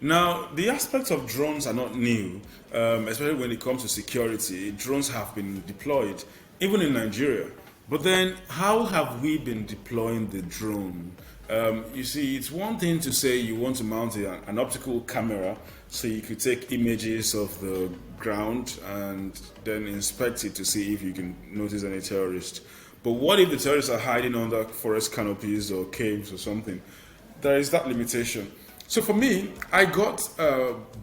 Now, the aspects of drones are not new, especially when it comes to security. Drones have been deployed, even in Nigeria. But then, how have we been deploying the drone? You see, it's one thing to say you want to mount an optical camera so you could take images of the ground and then inspect it to see if you can notice any terrorist. But what if the terrorists are hiding under forest canopies or caves or something? There is that limitation. So for me, I got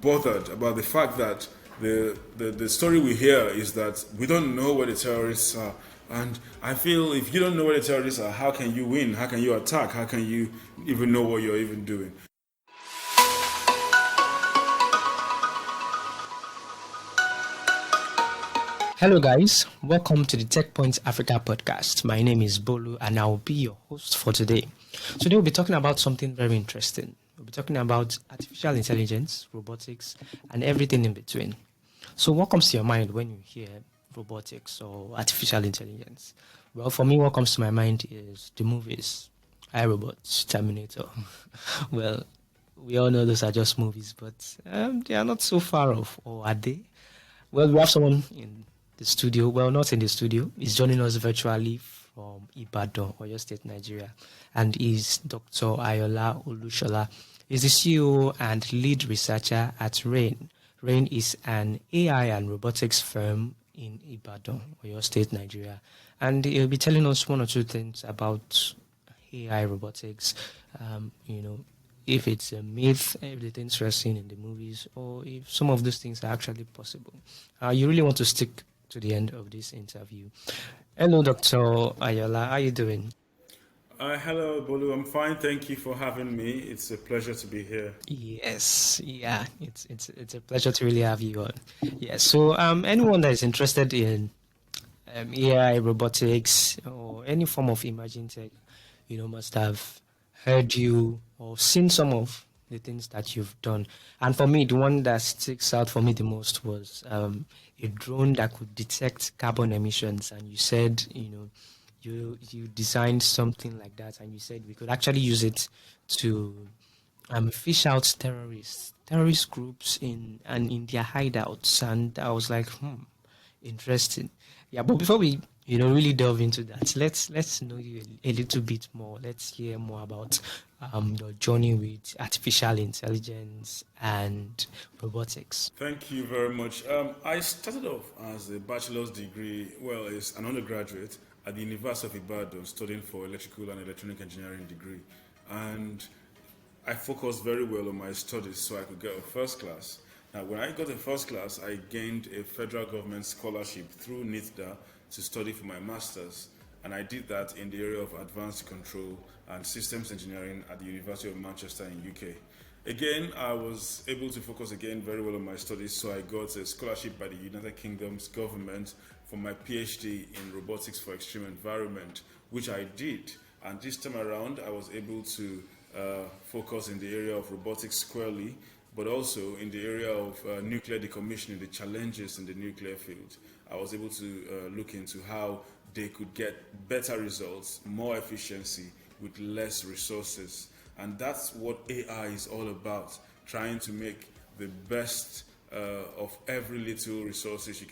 bothered about the fact that the story we hear is that we don't know where the terrorists are. And I feel if you don't know where the terrorists are, how can you win? How can you attack? How can you even know what you're even doing? Hello, guys. Welcome to the Techpoint Africa Podcast. My name is Bolu, and I'll be your host for today. Today, we'll be talking about something very interesting. We'll be talking about artificial intelligence, robotics, and everything in between. So, what comes to your mind when you hear robotics or artificial intelligence? Well, for me, what comes to my mind is the movies, iRobots, Terminator. Well, we all know those are just movies, but they are not so far off, or are they? Well, we have someone in the studio. Well, not in the studio. He's joining us virtually from Ibadan, Oyo State, Nigeria. And he's Dr. Ayoola Olusola. He's the CEO and lead researcher at RAIN. RAIN is an AI and robotics firm in Ibadan, Oyo State, Nigeria. And he'll be telling us one or two things about AI robotics, if it's a myth, if the things we're seeing in the movies, or if some of those things are actually possible. You really want to stick to the end of this interview. Hello, Dr. Ayoola. How are you doing? Hello, Bolu. I'm fine. Thank you for having me. It's a pleasure to be here. Yes, yeah, it's a pleasure to really have you on. Yeah, so anyone that is interested in AI, robotics, or any form of emerging tech, must have heard you or seen some of the things that you've done. And for me, the one that sticks out for me the most was a drone that could detect carbon emissions. And you said, you designed something like that, and you said we could actually use it to fish out terrorist groups in their hideouts. And I was like, interesting. Yeah, but before we really delve into that, let's know you a little bit more. Let's hear more about your journey with artificial intelligence and robotics. Thank you very much. I started off as a bachelor's degree, well, as an undergraduate at the University of Ibadan, studying for electrical and electronic engineering degree. And I focused very well on my studies so I could get a first class. Now, when I got a first class, I gained a federal government scholarship through NITDA to study for my master's. And I did that in the area of advanced control and systems engineering at the University of Manchester in UK. Again, I was able to focus again very well on my studies, so I got a scholarship by the United Kingdom's government for my PhD in robotics for extreme environment, which I did. And this time around, I was able to focus in the area of robotics squarely, but also in the area of nuclear decommissioning, the challenges in the nuclear field. I was able to look into how they could get better results, more efficiency with less resources. And that's what AI is all about, trying to make the best of every little resources you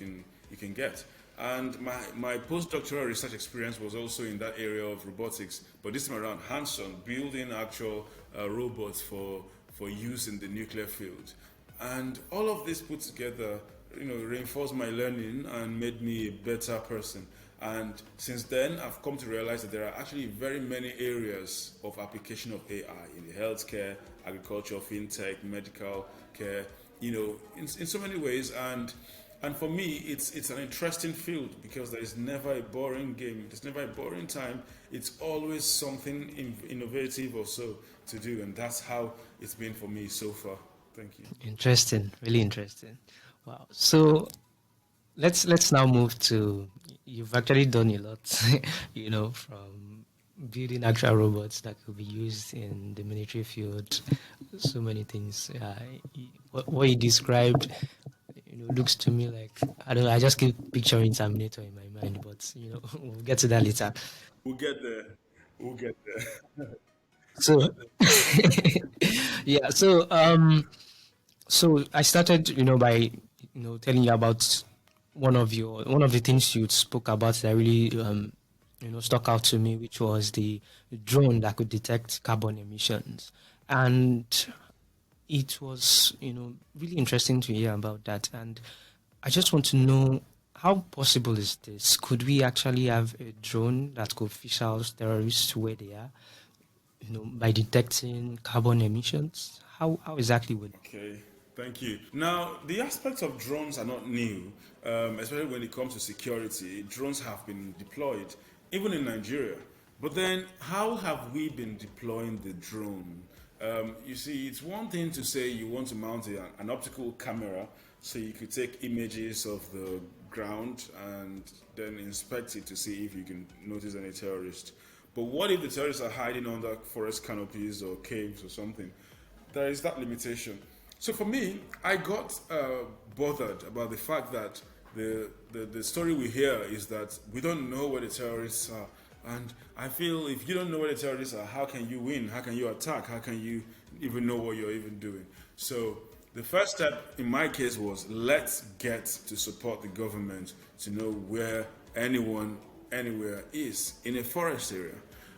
can get. And my postdoctoral research experience was also in that area of robotics, but this time around hands-on, building actual robots for use in the nuclear field. And all of this put together, reinforced my learning and made me a better person. And since then, I've come to realize that there are actually very many areas of application of AI in the healthcare, agriculture, fintech, medical care, in so many ways. And for me, it's an interesting field because there is never a boring game. There's never a boring time. It's always something innovative or so to do, and that's how it's been for me so far. Thank you. Interesting, really interesting. Wow. So let's now move to, you've actually done a lot, from building actual robots that could be used in the military field, so many things. What you described, looks to me like, I don't know, I just keep picturing Terminator in my mind, but we'll get to that later. We'll get there. We'll get there. So yeah, so So I started, by telling you about one of the things you spoke about that really stuck out to me, which was the drone that could detect carbon emissions, and it was really interesting to hear about that. And I just want to know, how possible is this? Could we actually have a drone that could fish out terrorists where they are, by detecting carbon emissions? How exactly would? Okay, thank you. Now, the aspects of drones are not new, especially when it comes to security. Drones have been deployed, even in Nigeria. But then, how have we been deploying the drone? You see, it's one thing to say you want to mount an optical camera so you could take images of the ground and then inspect it to see if you can notice any terrorist. But what if the terrorists are hiding under forest canopies or caves or something? There is that limitation. So for me, I got bothered about the fact that the story we hear is that we don't know where the terrorists are. And I feel if you don't know where the terrorists are, how can you win? How can you attack? How can you even know what you're even doing? So the first step in my case was, let's get to support the government to know where anyone anywhere is in a forest area.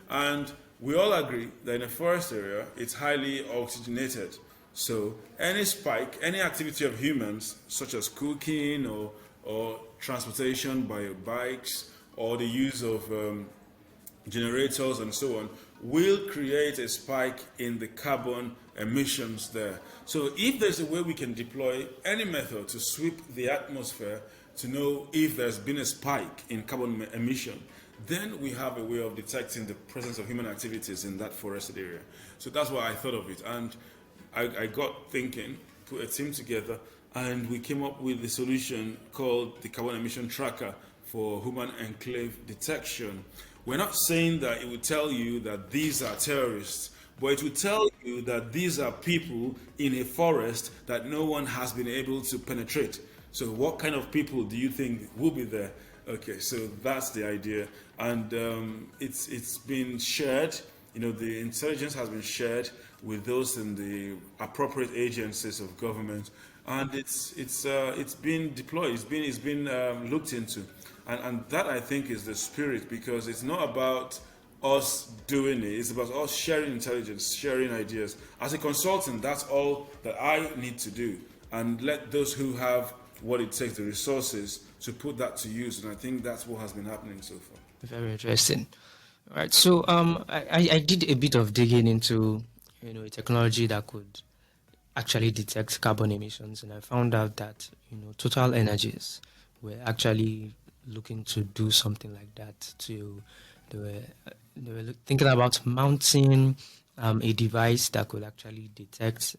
And we all agree that in a forest area, it's highly oxygenated. So any spike, any activity of humans, such as cooking or transportation by bikes or the use of generators and so on, will create a spike in the carbon emissions there. So if there's a way we can deploy any method to sweep the atmosphere to know if there's been a spike in carbon emission, then we have a way of detecting the presence of human activities in that forested area. So that's why I thought of it. And I got thinking, put a team together, and we came up with a solution called the Carbon Emission Tracker for Human Enclave Detection. We're not saying that it will tell you that these are terrorists, but it will tell you that these are people in a forest that no one has been able to penetrate. So what kind of people do you think will be there? Okay, so that's the idea, and it's been shared. The intelligence has been shared with those in the appropriate agencies of government, and it's been deployed. It's been looked into, and that, I think, is the spirit, because it's not about us doing it. It's about us sharing intelligence, sharing ideas. As a consultant, that's all that I need to do, and let those who have what it takes, the resources, to put that to use. And I think that's what has been happening so far. Very interesting. All right. So I did a bit of digging into a technology that could actually detect carbon emissions, and I found out that Total Energies were actually looking to do something like that. They were thinking about mounting a device that could actually detect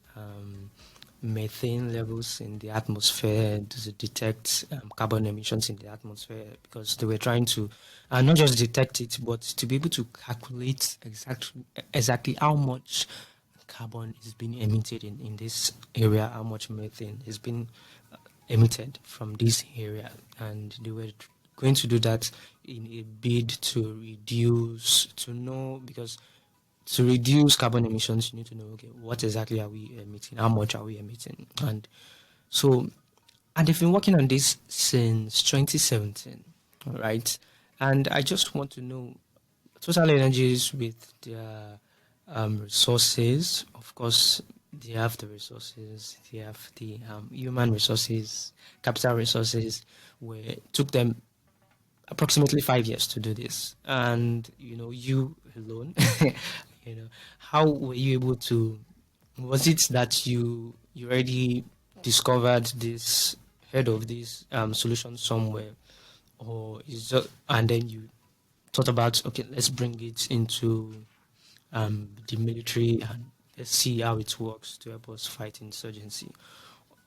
methane levels in the atmosphere, to detect carbon emissions in the atmosphere, because they were trying to not just detect it, but to be able to calculate exactly how much carbon is being emitted in this area, how much methane is being emitted from this area. And they were going to do that in a bid to reduce, to know, because to reduce carbon emissions, you need to know, okay, what exactly are we emitting? How much are we emitting? And so, and they've been working on this since 2017, all right? And I just want to know, Total Energies, with their resources, of course, they have the resources, they have the human resources, capital resources, where it took them approximately 5 years to do this. And, you alone, how were you able to, was it that you already discovered this, heard of this solution somewhere, or is just, and then you thought about, okay, let's bring it into the military and let's see how it works to help us fight insurgency?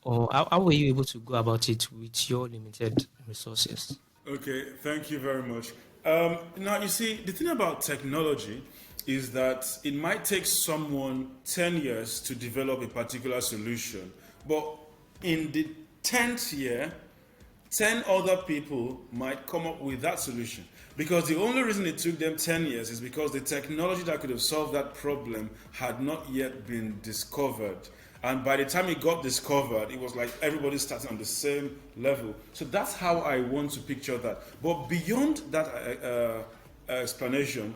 Or how were you able to go about it with your limited resources? Okay, thank you very much. Now, you see, the thing about technology is that it might take someone 10 years to develop a particular solution, but in the 10th year, 10 other people might come up with that solution. Because the only reason it took them 10 years is because the technology that could have solved that problem had not yet been discovered. And by the time it got discovered, it was like everybody starting on the same level. So that's how I want to picture that. But beyond that explanation,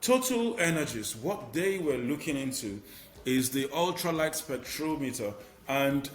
Total Energies, what they were looking into is the ultralight spectrometer. And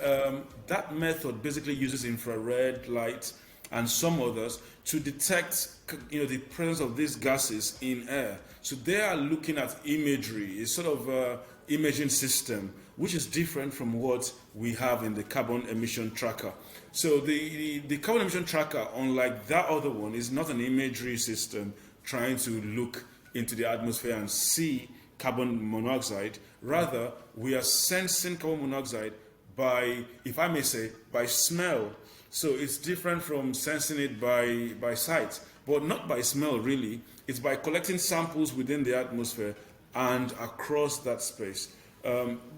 that method basically uses infrared light and some others to detect the presence of these gases in air. So they are looking at imagery. It's sort of an imaging system, which is different from what we have in the carbon emission tracker. So the carbon emission tracker, unlike that other one, is not an imagery system trying to look into the atmosphere and see carbon monoxide. Rather, we are sensing carbon monoxide by, if I may say, by smell. So it's different from sensing it by sight, but not by smell really. It's by collecting samples within the atmosphere and across that space.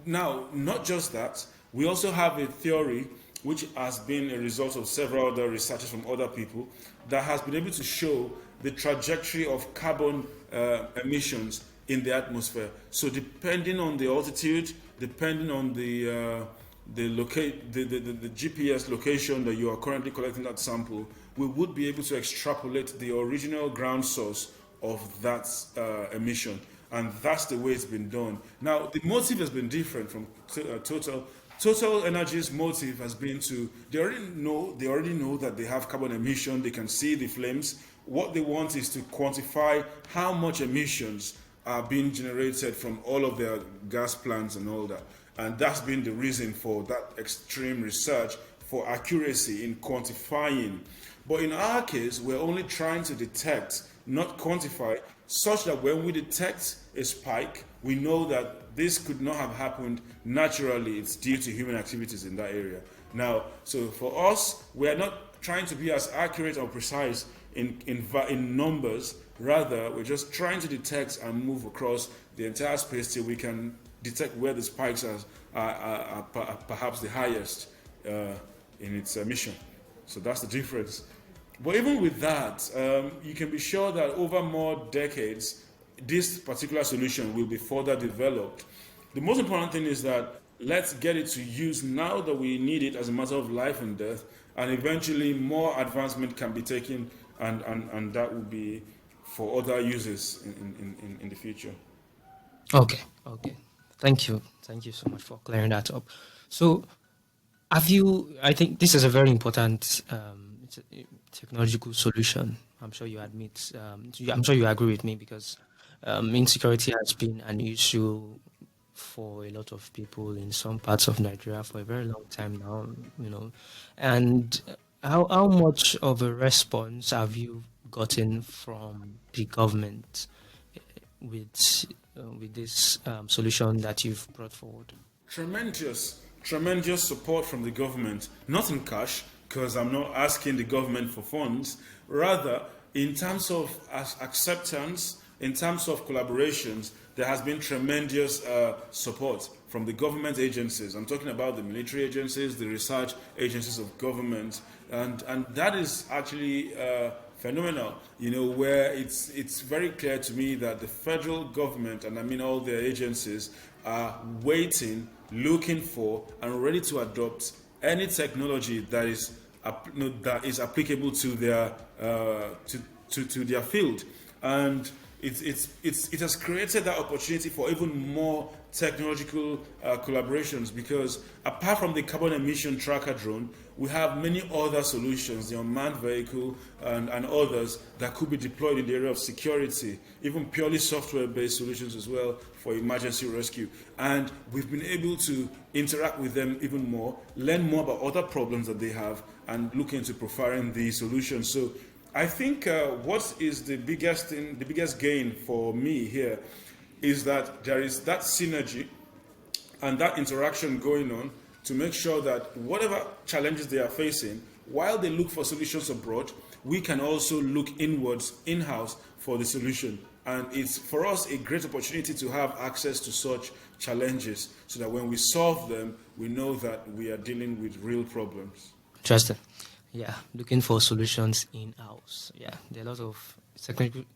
Now, not just that, we also have a theory which has been a result of several other researches from other people that has been able to show the trajectory of carbon emissions in the atmosphere. So depending on the altitude, depending on the GPS location that you are currently collecting that sample, we would be able to extrapolate the original ground source of that emission. And that's the way it's been done. Now, the motive has been different from Total. Total Energy's motive has been to, they already know that they have carbon emission, they can see the flames. What they want is to quantify how much emissions are being generated from all of their gas plants and all that. And that's been the reason for that extreme research for accuracy in quantifying. But in our case, we're only trying to detect, not quantify, such that when we detect a spike, we know that this could not have happened naturally. It's due to human activities in that area. Now, so for us, we're not trying to be as accurate or precise in numbers. Rather, we're just trying to detect and move across the entire space till we can detect where the spikes are perhaps the highest in its emission. So that's the difference. But even with that, you can be sure that over more decades, this particular solution will be further developed. The most important thing is that let's get it to use now that we need it as a matter of life and death, and eventually more advancement can be taken, and that will be for other uses in the future. Okay. Thank you so much for clearing that up. So, I think this is a very important technological solution. I'm sure you admit, I'm sure you agree with me, because insecurity has been an issue for a lot of people in some parts of Nigeria for a very long time now. And how much of a response have you gotten from the government with this solution that you've brought forward? Tremendous support from the government, not in cash, because I'm not asking the government for funds, rather in terms of acceptance, in terms of collaborations, there has been tremendous support from the government agencies. I'm talking about the military agencies, the research agencies of government, and that is actually phenomenal, where it's very clear to me that the federal government, and I mean all their agencies, are waiting, looking for, and ready to adopt any technology that is applicable to their to their field. And it has created that opportunity for even more technological collaborations, because apart from the carbon emission tracker drone, we have many other solutions, the unmanned vehicle and others that could be deployed in the area of security, even purely software-based solutions as well for emergency rescue. And we've been able to interact with them even more, learn more about other problems that they have, and look into profiling the solutions. So I think what is the biggest gain for me here is that there is that synergy and that interaction going on to make sure that whatever challenges they are facing, while they look for solutions abroad, we can also look inwards, in-house, for the solution. And it's for us a great opportunity to have access to such challenges, so that when we solve them, we know that we are dealing with real problems. Interesting. looking for solutions in-house. Yeah, there are a lot of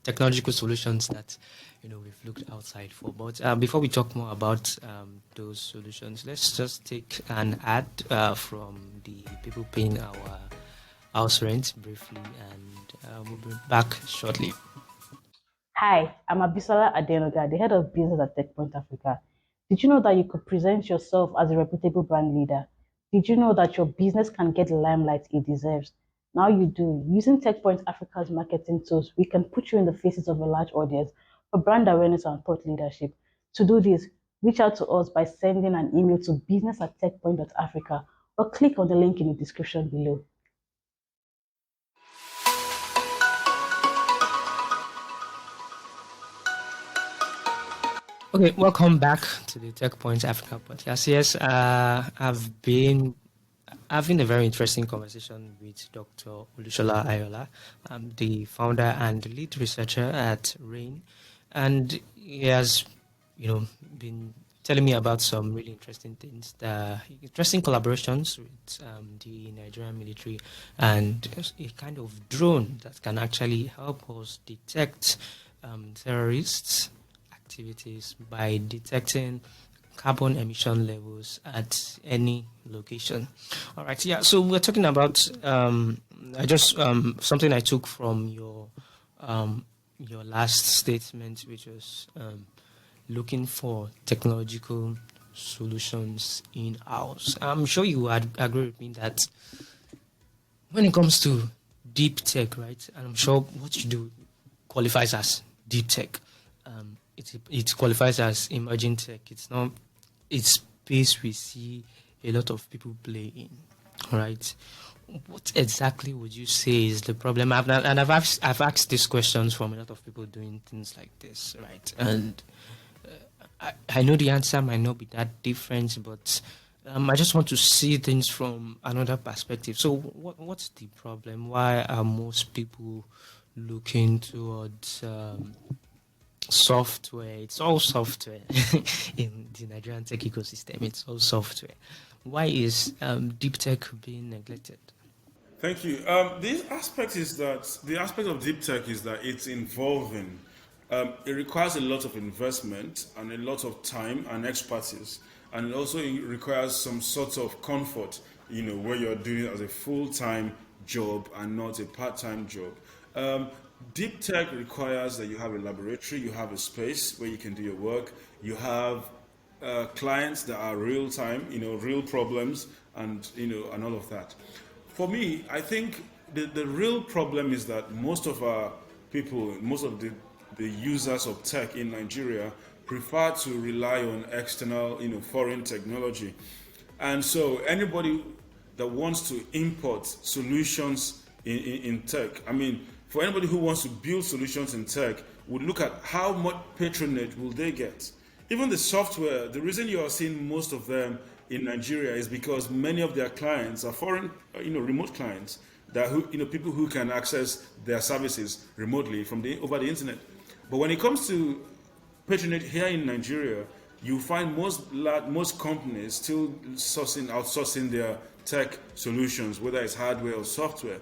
technological solutions that we've looked outside for. But before we talk more about those solutions, let's just take an ad from the people paying our house rent briefly, and we'll be back shortly. Hi, I'm Abisola Adenoga, the head of business at Techpoint Africa. Did you know that you could present yourself as a reputable brand leader? Did you know that your business can get the limelight it deserves? Now you do. Using Techpoint Africa's marketing tools, we can put you in the faces of a large audience for brand awareness and thought leadership. To do this, reach out to us by sending an email to business@techpoint.africa or click on the link in the description below. Okay, welcome back to the Tech Point Africa podcast. Yes, I've been having a very interesting conversation with Dr. Olusola Ayoola. I'm the founder and lead researcher at RAIN, and he has, been telling me about some really interesting things, the interesting collaborations with the Nigerian military, and a kind of drone that can actually help us detect terrorists activities by detecting carbon emission levels at any location. All right, yeah. So we're talking about I just something I took from your last statement, which was looking for technological solutions in house. I'm sure you would agree with me that when it comes to deep tech, right? And I'm sure what you do qualifies as deep tech. It qualifies as emerging tech. It's not. It's space we see a lot of people play in. All right. What exactly would you say is the problem? I've asked these questions from a lot of people doing things like this, right? And I know the answer might not be that different, but I just want to see things from another perspective. So, what's the problem? Why are most people looking towards software? It's all software in the Nigerian tech ecosystem. It's all software. Why is deep tech being neglected? Thank you. The aspect of deep tech is that it's involving. It requires a lot of investment and a lot of time and expertise, and it also requires some sort of comfort. Where you're doing it as a full-time job and not a part-time job. Deep tech requires that you have a laboratory, you have a space where you can do your work, you have clients that are real time, real problems, and all of that. For me, I think the real problem is that most of our people, most of the users of tech in Nigeria prefer to rely on external, foreign technology. And so anybody that wants to import solutions in tech, for anybody who wants to build solutions in tech, would look at how much patronage will they get. Even the software, the reason you are seeing most of them in Nigeria is because many of their clients are foreign, remote clients, people who can access their services remotely over the internet. But when it comes to patronage here in Nigeria, you find most companies still outsourcing their tech solutions, whether it's hardware or software.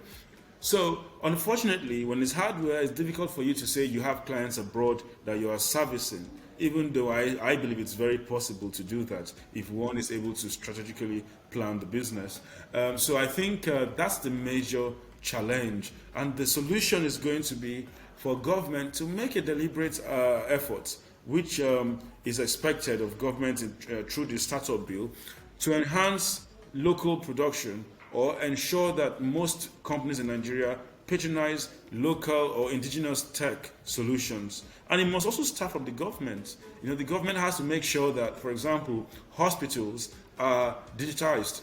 So, unfortunately, when it's hardware, it's difficult for you to say you have clients abroad that you are servicing, even though I believe it's very possible to do that if one is able to strategically plan the business. So I think that's the major challenge. And the solution is going to be for government to make a deliberate effort, which is expected of government through the startup bill, to enhance local production or ensure that most companies in Nigeria patronize local or indigenous tech solutions. And it must also start from the government. The government has to make sure that, for example, hospitals are digitized,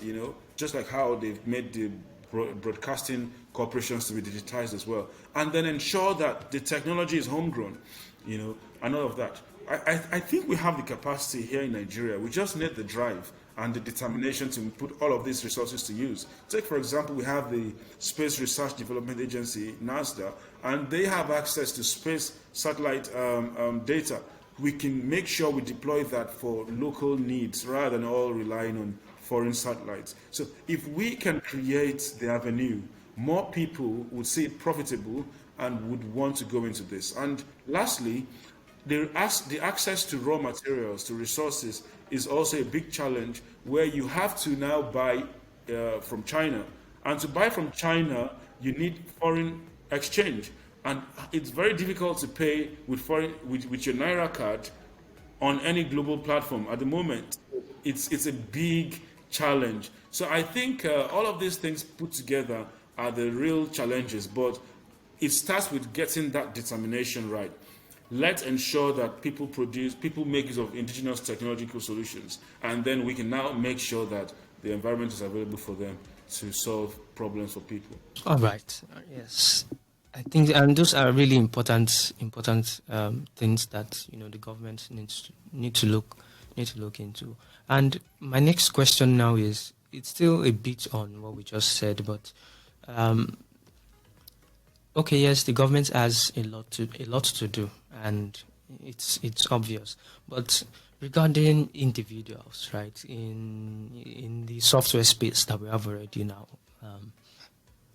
just like how they've made the broadcasting corporations to be digitized as well. And then ensure that the technology is homegrown, and all of that. I think we have the capacity here in Nigeria. We just need the drive and the determination to put all of these resources to use. Take, for example, we have the Space Research Development Agency, NASDA, and they have access to space satellite data. We can make sure we deploy that for local needs rather than all relying on foreign satellites. So if we can create the avenue more people would see it profitable and would want to go into this. And lastly, the access to raw materials, to resources, is also a big challenge where you have to now buy from China. And to buy from China, you need foreign exchange. And it's very difficult to pay with your Naira card on any global platform at the moment. It's a big challenge. So I think all of these things put together are the real challenges, but it starts with getting that determination right. Let's ensure that people make use of indigenous technological solutions, and then we can now make sure that the environment is available for them to solve problems for people. All right. Yes. I think, and those are really important things that the government need to look into. And my next question now is, it's still a bit on what we just said, but okay, yes, the government has a lot to do, and it's obvious. But regarding individuals, right, in the software space that we have already now,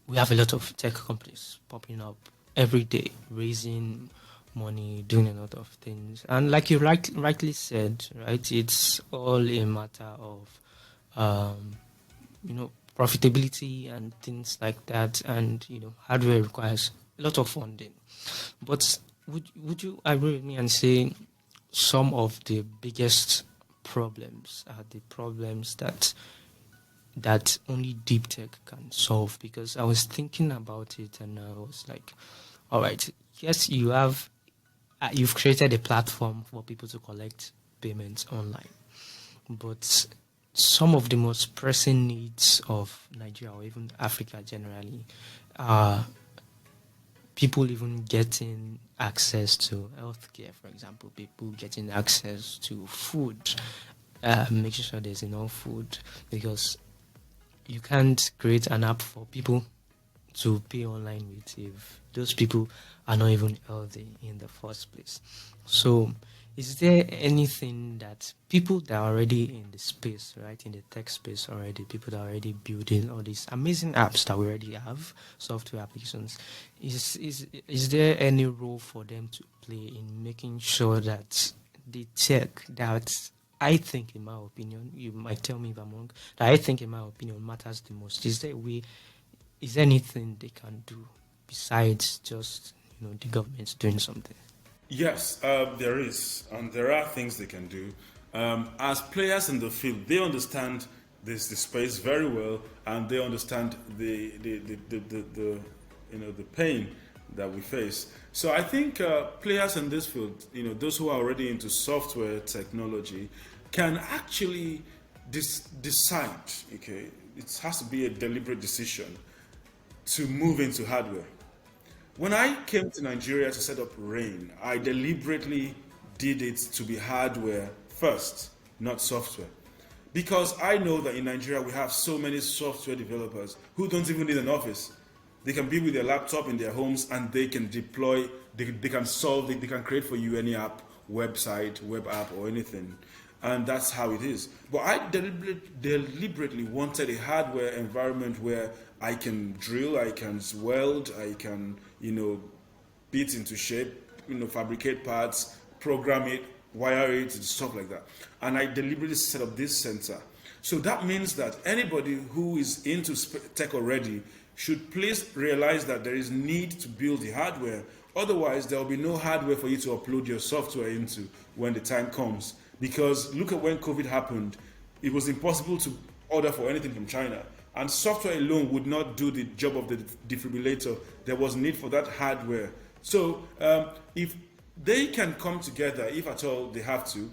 we have a lot of tech companies popping up every day, raising money, doing a lot of things. And like you rightly said, right, it's all a matter of, profitability and things like that. And, hardware requires a lot of funding. But would you agree with me and say some of the biggest problems are the problems that only deep tech can solve? Because I was thinking about it and I was like, all right, yes, you've created a platform for people to collect payments online, but some of the most pressing needs of Nigeria or even Africa generally are people even getting access to healthcare, for example, people getting access to food, making sure there's enough food, because you can't create an app for people to pay online with if those people are not even healthy in the first place. So is there anything that people that are already in the space, right, in the tech space already, people that are already building all these amazing apps that we already have, software applications, is there any role for them to play in making sure that the tech that I think, in my opinion, you might tell me if I'm wrong, that I think, in my opinion, matters the most? Is there anything they can do besides just, the government doing something? Yes, there is, and there are things they can do. As players in the field, they understand the space very well, and they understand the pain that we face. So I think players in this field, those who are already into software technology, can actually decide. Okay, it has to be a deliberate decision to move into hardware. When I came to Nigeria to set up RAIN, I deliberately did it to be hardware first, not software. Because I know that in Nigeria we have so many software developers who don't even need an office. They can be with their laptop in their homes and they can deploy, they can create for you any app, website, web app, or anything. And that's how it is. But I deliberately wanted a hardware environment where I can drill, I can weld, I can, beat into shape, fabricate parts, program it, wire it, and stuff like that. And I deliberately set up this center. So that means that anybody who is into tech already should please realize that there is need to build the hardware. Otherwise, there will be no hardware for you to upload your software into when the time comes. Because look at when COVID happened, it was impossible to order for anything from China. And software alone would not do the job of the defibrillator. There was need for that hardware. So if they can come together, if at all they have to,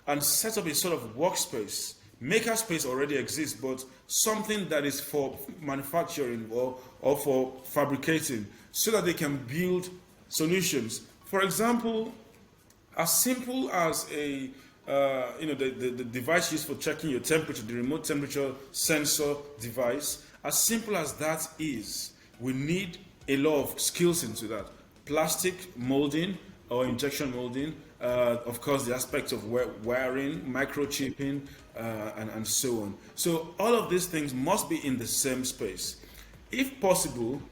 and set up a sort of workspace. Makerspace already exists, but something that is for manufacturing or for fabricating, so that they can build solutions. For example, as simple as the device used for checking your temperature, the remote temperature sensor device, as simple as that is, we need a lot of skills into that. Plastic molding or injection molding, of course the aspects of wiring, microchipping, and so on. So all of these things must be in the same space. If possible,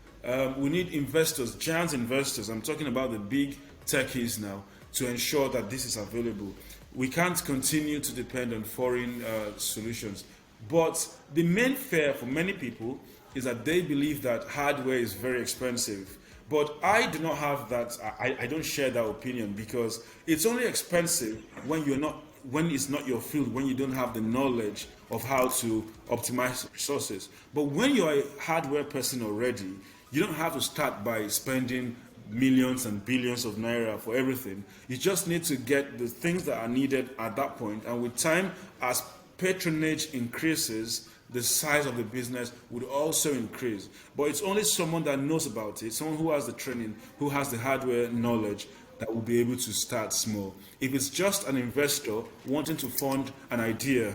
we need investors, giant investors. I'm talking about the big techies now, to ensure that this is available. We can't continue to depend on foreign solutions. But the main fear for many people is that they believe that hardware is very expensive. But I do not have that. I don't share that opinion, because it's only expensive when it's not your field, when you don't have the knowledge of how to optimize resources. But when you're a hardware person already, you don't have to start by spending millions and billions of naira for everything. You just need to get the things that are needed at that point. And with time, as patronage increases, the size of the business would also increase. But it's only someone that knows about it, someone who has the training, who has the hardware knowledge, that will be able to start small. If it's just an investor wanting to fund an idea,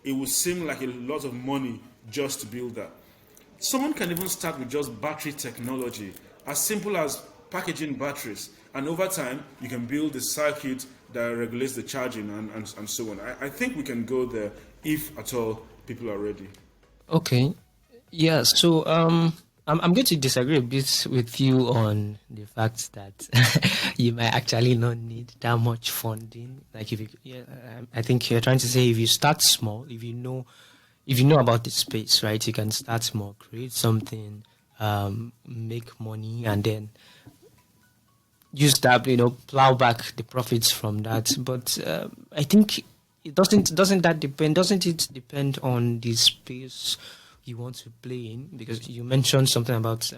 it will seem like a lot of money just to build that. Someone can even start with just battery technology, as simple as packaging batteries. And over time, you can build the circuit that regulates the charging and so on. I think we can go there if at all people are ready. Okay. Yeah. So I'm going to disagree a bit with you on the fact that you might actually not need that much funding. Like if you, yeah, I think you're trying to say if you start small, if you know about the space, right, you can start small, create something, make money, and then use that, plow back the profits from that. But I think it doesn't that depend? Doesn't it depend on the space you want to play in? Because you mentioned something about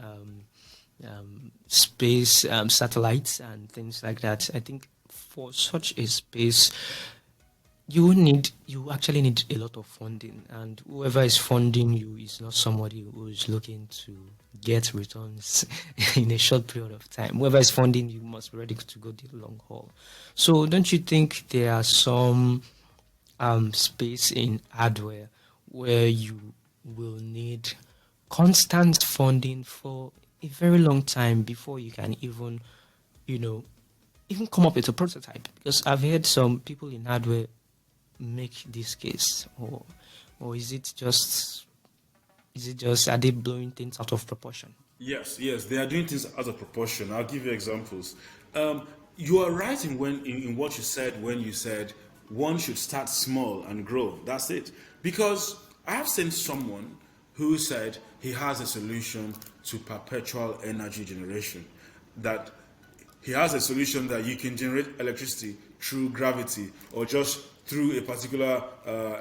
space, satellites, and things like that. I think for such a space, you actually need a lot of funding, and whoever is funding you is not somebody who is looking to get returns in a short period of time. Whoever is funding you must be ready to go the long haul. So don't you think there are some space in hardware where you will need constant funding for a very long time before you can even come up with a prototype? Because I've heard some people in hardware make this case, or is it just are they blowing things out of proportion? Yes, they are doing things out of proportion. I'll give you examples. You are right in what you said when you said one should start small and grow. That's it. Because I have seen someone who said he has a solution to perpetual energy generation, that he has a solution that you can generate electricity through gravity or just through a particular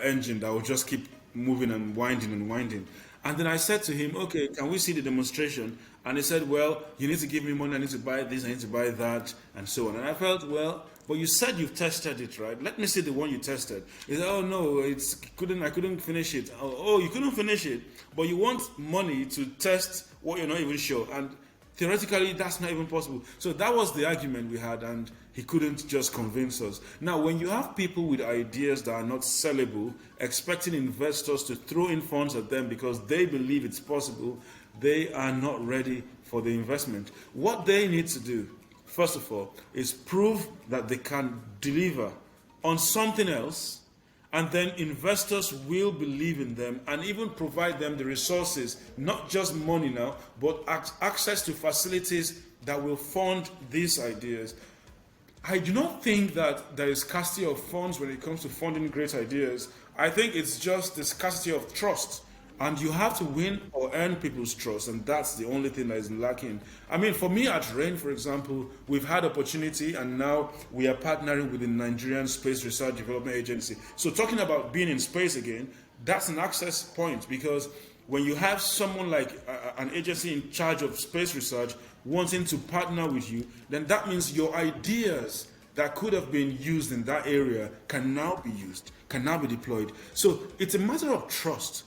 engine that will just keep moving and winding and winding. And then I said to him, okay, can we see the demonstration? And he said, well, you need to give me money, I need to buy this, I need to buy that, and so on. And I felt, well, but you said you've tested it, right? Let me see the one you tested. He said, oh no, I couldn't finish it. Oh, you couldn't finish it, but you want money to test what you're not even sure. And theoretically, that's not even possible. So that was the argument we had, and he couldn't just convince us. Now, when you have people with ideas that are not sellable, expecting investors to throw in funds at them because they believe it's possible, they are not ready for the investment. What they need to do, first of all, is prove that they can deliver on something else, and then investors will believe in them and even provide them the resources, not just money now, but access to facilities that will fund these ideas. I do not think that there is scarcity of funds when it comes to funding great ideas. I think it's just the scarcity of trust. And you have to win or earn people's trust, and that's the only thing that is lacking. I mean, for me at RAIN, for example, we've had opportunity, and now we are partnering with the Nigerian Space Research Development Agency. So talking about being in space again, that's an access point, because when you have someone like an agency in charge of space research wanting to partner with you, then that means your ideas that could have been used in that area can now be used, can now be deployed. So it's a matter of trust.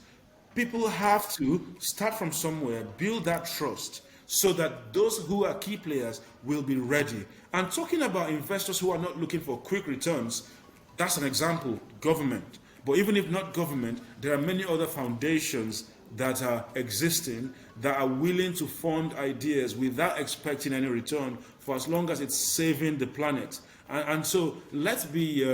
People have to start from somewhere, build that trust, so that those who are key players will be ready. And talking about investors who are not looking for quick returns, that's an example, government. But even if not government, there are many other foundations that are existing that are willing to fund ideas without expecting any return for as long as it's saving the planet. And so let's be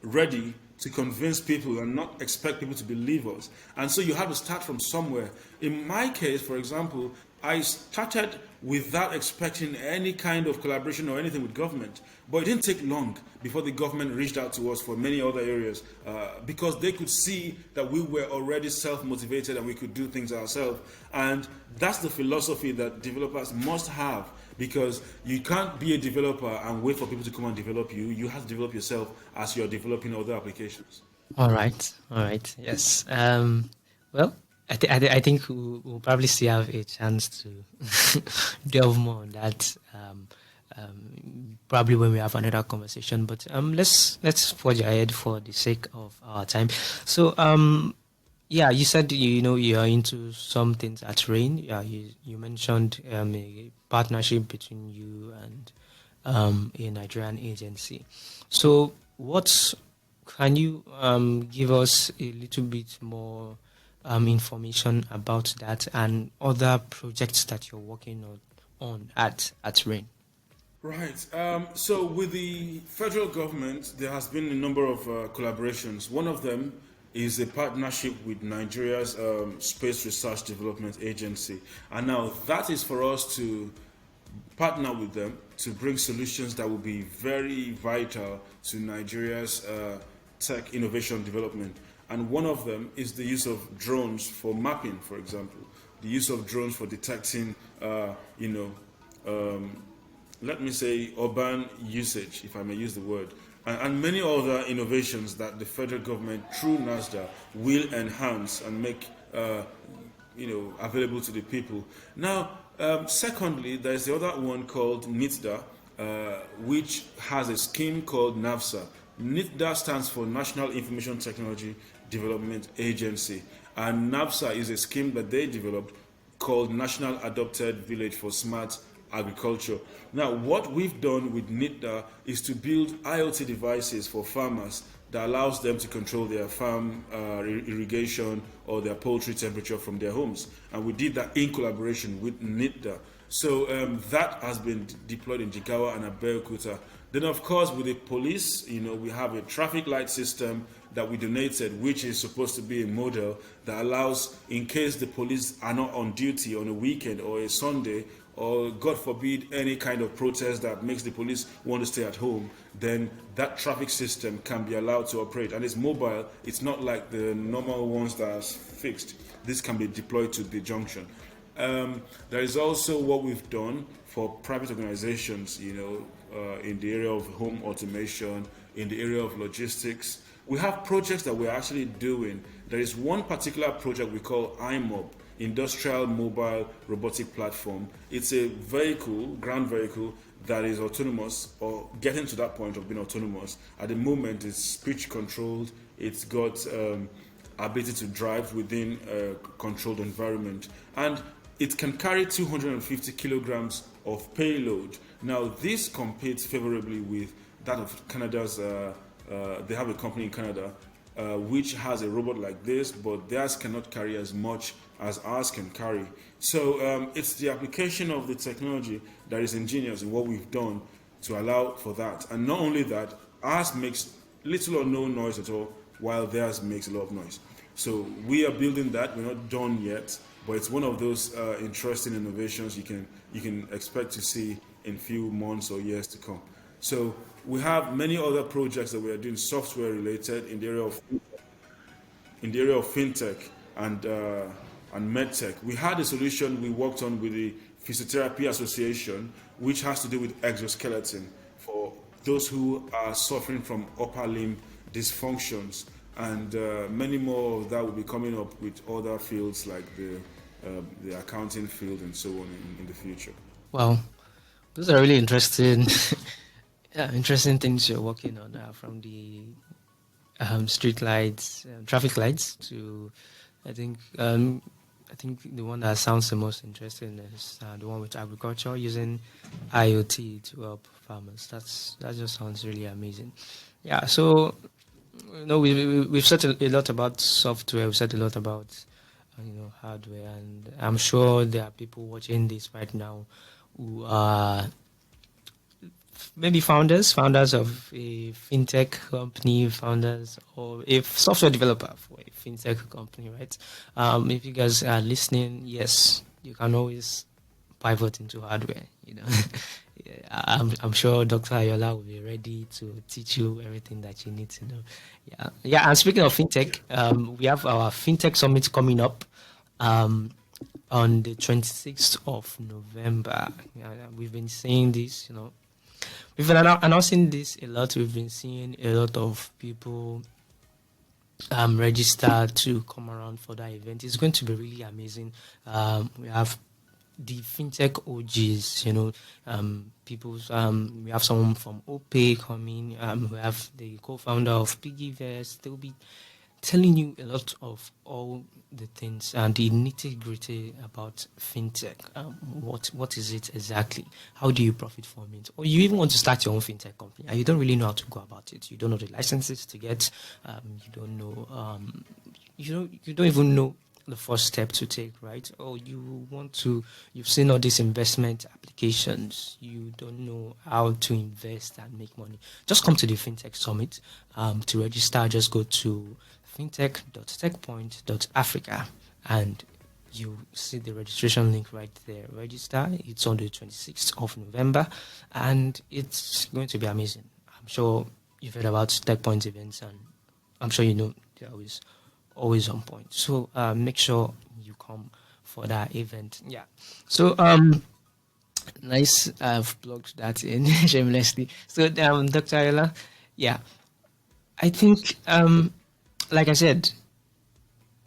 ready to convince people and not expect people to believe us. And so you have to start from somewhere. In my case, for example, I started without expecting any kind of collaboration or anything with government. But it didn't take long before the government reached out to us for many other areas because they could see that we were already self-motivated and we could do things ourselves. And that's the philosophy that developers must have, because you can't be a developer and wait for people to come and develop you. You have to develop yourself as you're developing other applications. All right. Yes. Well, I think we'll probably still have a chance to delve more on that. Probably when we have another conversation. But let's forge ahead for the sake of our time. So yeah, you said you are into some things at Rain. Yeah, you mentioned a partnership between you and a Nigerian agency. So what can you give us a little bit more information about that and other projects that you're working on at Rain? Right. So with the federal government, there has been a number of collaborations. One of them is a partnership with Nigeria's Space Research Development Agency. And now that is for us to partner with them to bring solutions that will be very vital to Nigeria's tech innovation development. And one of them is the use of drones for mapping, for example, the use of drones for detecting, let me say, urban usage, if I may use the word, and many other innovations that the federal government, through NASDA, will enhance and make available to the people. Now, secondly, there's the other one called NITDA, which has a scheme called NAVSA. NITDA stands for National Information Technology Development Agency, and NAVSA is a scheme that they developed called National Adopted Village for Smart Agriculture. Now, what we've done with NITDA is to build IoT devices for farmers that allows them to control their farm irrigation or their poultry temperature from their homes. And we did that in collaboration with NITDA. So that has been deployed in Jigawa and Abeokuta. Then, of course, with the police, we have a traffic light system that we donated, which is supposed to be a model that allows, in case the police are not on duty on a weekend or a Sunday, or God forbid any kind of protest that makes the police want to stay at home, then that traffic system can be allowed to operate. And it's mobile. It's not like the normal ones that are fixed. This can be deployed to the junction. There is also what we've done for private organizations, in the area of home automation, in the area of logistics. We have projects that we're actually doing. There is one particular project we call IMOB, Industrial Mobile Robotic Platform. It's a vehicle, ground vehicle, that is autonomous or getting to that point of being autonomous. At the moment, it's speech controlled. It's got ability to drive within a controlled environment. And it can carry 250 kilograms of payload. Now, this competes favorably with that of Canada's, they have a company in Canada which has a robot like this, but theirs cannot carry as much as ours can carry. So it's the application of the technology that is ingenious in what we've done to allow for that. And not only that, ours makes little or no noise at all, while theirs makes a lot of noise. So we are building that. We're not done yet, but it's one of those interesting innovations you can expect to see in few months or years to come. So we have many other projects that we are doing software related in the area of fintech and medtech. We had a solution we worked on with the Physiotherapy Association, which has to do with exoskeleton for those who are suffering from upper limb dysfunctions, and many more of that will be coming up with other fields like the accounting field and so on in the future. Wow, those are really interesting. Interesting things you're working on, from the street lights, traffic lights, to I think the one that sounds the most interesting is the one with agriculture, using IoT to help farmers. That just sounds really amazing. Yeah. So we've said a lot about software. We've said a lot about hardware, and I'm sure there are people watching this right now who are maybe founders of a fintech company, founders or a software developer for a fintech company, right? If you guys are listening, yes, you can always pivot into hardware. Yeah, I'm sure Dr. Ayoola will be ready to teach you everything that you need to know. Yeah. And speaking of fintech, we have our fintech summit coming up. Um, on the 26th of November. We've been saying this, we've been announcing this a lot. We've been seeing a lot of people register to come around for that event. It's going to be really amazing. We have the fintech OGs, we have someone from OPay coming. We have the co-founder of Piggyverse. They'll be telling you a lot of all the things and the nitty-gritty about fintech. What is it exactly? How do you profit from it? Or you even want to start your own fintech company and you don't really know how to go about it. You don't know the licenses to get. You don't know. You don't even know the first step to take, right? Or you've seen all these investment applications. You don't know how to invest and make money. Just come to the FinTech Summit. To register, just go to fintech.techpoint.africa and you see the registration link right there. Register. It's on the 26th of November and it's going to be amazing. I'm sure you've heard about TechPoint events and I'm sure you know they're always on point. So make sure you come for that event. Yeah. So nice. I've plugged that in shamelessly. So Dr. Ayoola, yeah, I think like I said,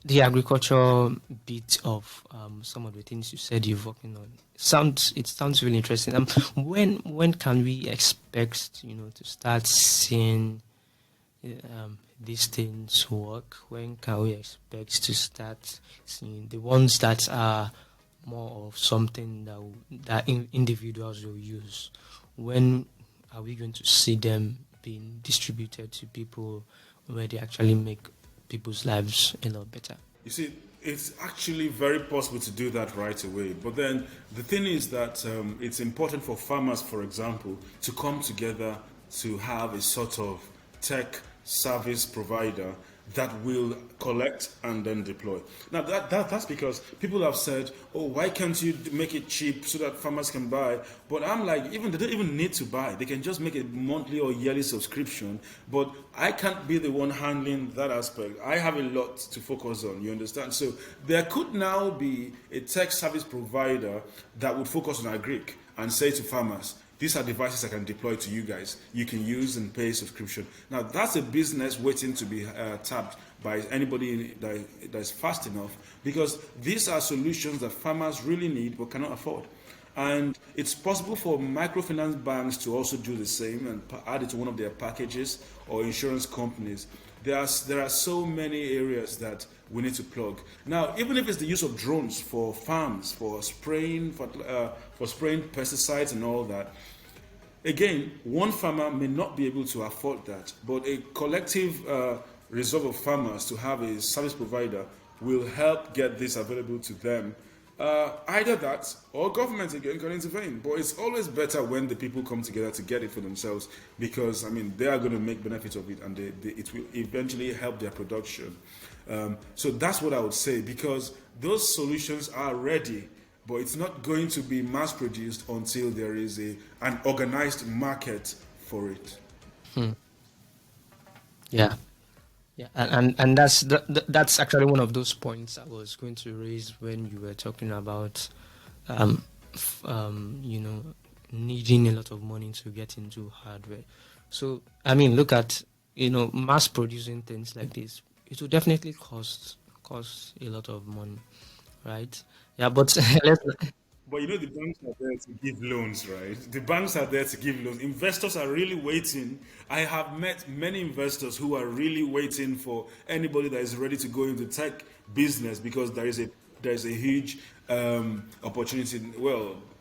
the agriculture bit of some of the things you said you're working on sounds really interesting. When can we expect to start seeing these things work? When can we expect to start seeing the ones that are more of something that individuals will use? When are we going to see them being distributed to people where they actually make people's lives a lot better? You see, it's actually very possible to do that right away. But then the thing is that it's important for farmers, for example, to come together to have a sort of tech service provider that will collect and then deploy. Now that's because people have said, oh, why can't you make it cheap so that farmers can buy? But I'm like, they don't even need to buy. They can just make a monthly or yearly subscription. But I can't be the one handling that aspect. I have a lot to focus on, you understand? So there could now be a tech service provider that would focus on agric and say to farmers, these are devices I can deploy to you guys. You can use and pay subscription. Now, that's a business waiting to be tapped by anybody that is fast enough, because these are solutions that farmers really need but cannot afford. And it's possible for microfinance banks to also do the same and add it to one of their packages, or insurance companies. There are so many areas that we need to plug. Now, even if it's the use of drones for farms, for spraying pesticides and all that, again, one farmer may not be able to afford that, but a collective resolve of farmers to have a service provider will help get this available to them. Either that or government again can intervene, but it's always better when the people come together to get it for themselves, because they are going to make benefit of it and it will eventually help their production. So that's what I would say, because those solutions are ready, but it's not going to be mass produced until there is an organized market for it. Yeah. Yeah, and that's actually one of those points I was going to raise when you were talking about, needing a lot of money to get into hardware. So, look at, mass producing things like this. It will definitely cost a lot of money, right? Yeah, but But the banks are there to give loans, right? The banks are there to give loans. Investors are really waiting. I have met many investors who are really waiting for anybody that is ready to go into tech business, because there is a huge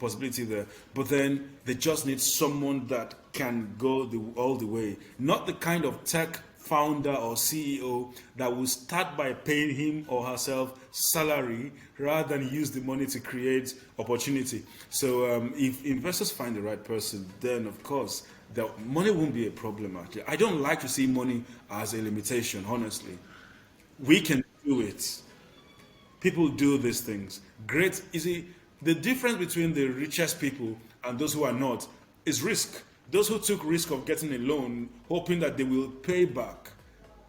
possibility there. But then they just need someone that can go all the way. Not the kind of tech founder or CEO that will start by paying him or herself salary rather than use the money to create opportunity. So if investors find the right person, then of course the money won't be a problem. Actually, I don't like to see money as a limitation. Honestly, we can do it. People do these things. Great. You see, the difference between the richest people and those who are not is risk. Those who took risk of getting a loan, hoping that they will pay back.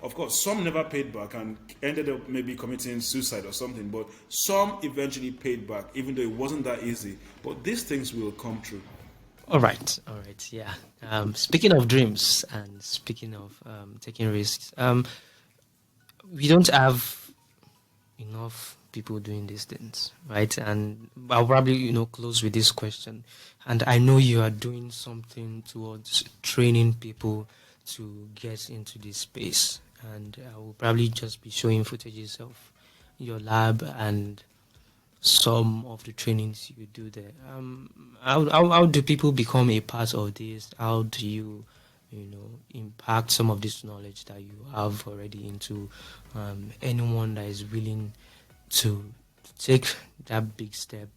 Of course, some never paid back and ended up maybe committing suicide or something, but some eventually paid back, even though it wasn't that easy. But these things will come true. All right, yeah. Speaking of dreams and speaking of taking risks, we don't have enough people doing these things, right? And I'll probably, close with this question. And I know you are doing something towards training people to get into this space. And I will probably just be showing footages of your lab and some of the trainings you do there. How do people become a part of this? How do you, impact some of this knowledge that you have already into anyone that is willing to take that big step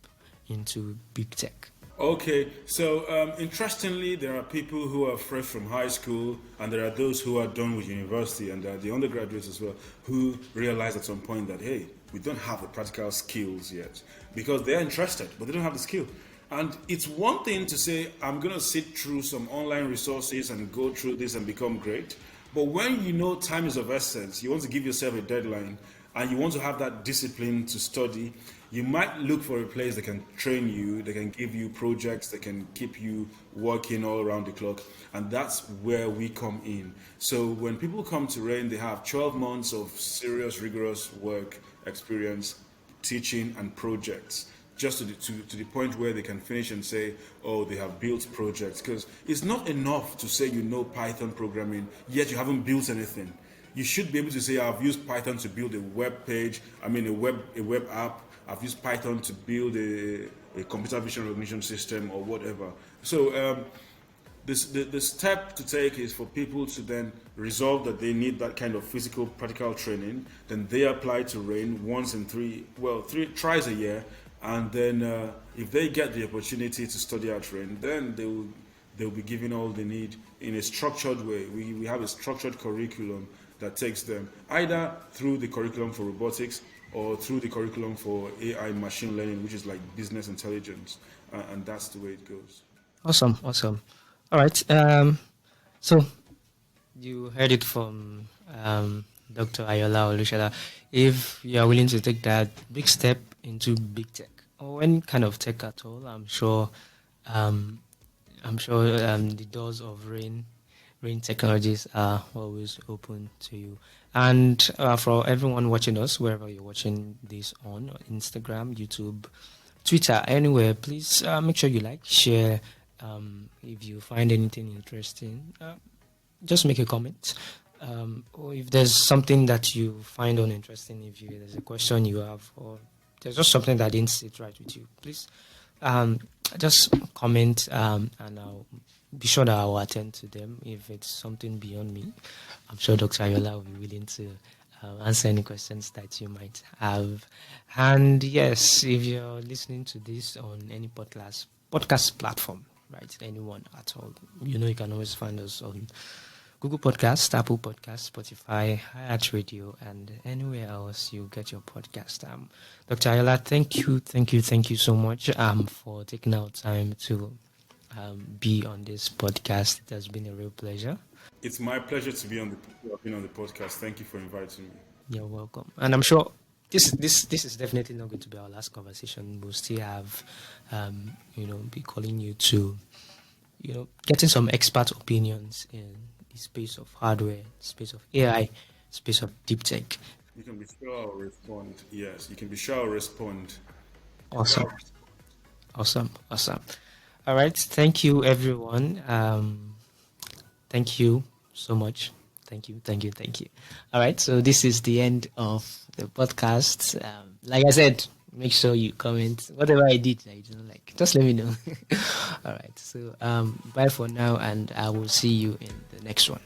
into big tech? Okay, so interestingly, there are people who are fresh from high school, and there are those who are done with university, and the undergraduates as well, who realize at some point that, hey, we don't have the practical skills yet, because they're interested, but they don't have the skill. And it's one thing to say, I'm going to sit through some online resources and go through this and become great. But when you know time is of essence, you want to give yourself a deadline, and you want to have that discipline to study, you might look for a place that can train you, that can give you projects, that can keep you working all around the clock. And that's where we come in. So when people come to RAIN, they have 12 months of serious, rigorous work experience, teaching and projects, just to the point where they can finish and say, oh, they have built projects. Because it's not enough to say you know Python programming, yet you haven't built anything. You should be able to say, I've used Python to build a web page, a web app. I've used Python to build a computer vision recognition system or whatever. So the step to take is for people to then resolve that they need that kind of physical, practical training. Then they apply to RAIN once in three tries a year. And then if they get the opportunity to study at RAIN, then they'll be given all they need in a structured way. We have a structured curriculum that takes them either through the curriculum for robotics or through the curriculum for AI machine learning, which is like business intelligence. And that's the way it goes. Awesome. All right. So you heard it from Dr. Ayoola Olusola. If you are willing to take that big step into big tech or any kind of tech at all, I'm sure the doors of RAIN Technologies are always open to you. And for everyone watching us, wherever you're watching this on Instagram, YouTube, Twitter, anywhere, please make sure you like, share. If you find anything interesting, just make a comment. Or if there's something that you find uninteresting, if there's a question you have, or there's just something that didn't sit right with you, please just comment, and I'll be sure that I'll attend to them. If it's something beyond me, I'm sure Dr. Ayoola will be willing to answer any questions that you might have. And yes, if you're listening to this on any podcast platform, right, anyone at all, you can always find us on Google Podcast, Apple Podcast, Spotify, iHeartRadio, and anywhere else you get your podcast. Dr. Ayoola, thank you so much for taking out time to be on this podcast. It has been a real pleasure. It's my pleasure to be on the podcast. Thank you for inviting me. You're welcome. And I'm sure this is definitely not going to be our last conversation. We'll still have, be calling you to, getting some expert opinions in the space of hardware, space of AI, space of deep tech. You can be sure I'll respond. Yes, you can be sure I'll respond. Awesome. All right. Thank you, everyone. Thank you so much. Thank you. All right. So this is the end of the podcast. Like I said, make sure you comment whatever I did that you don't like. Just let me know. All right. So bye for now, and I will see you in the next one.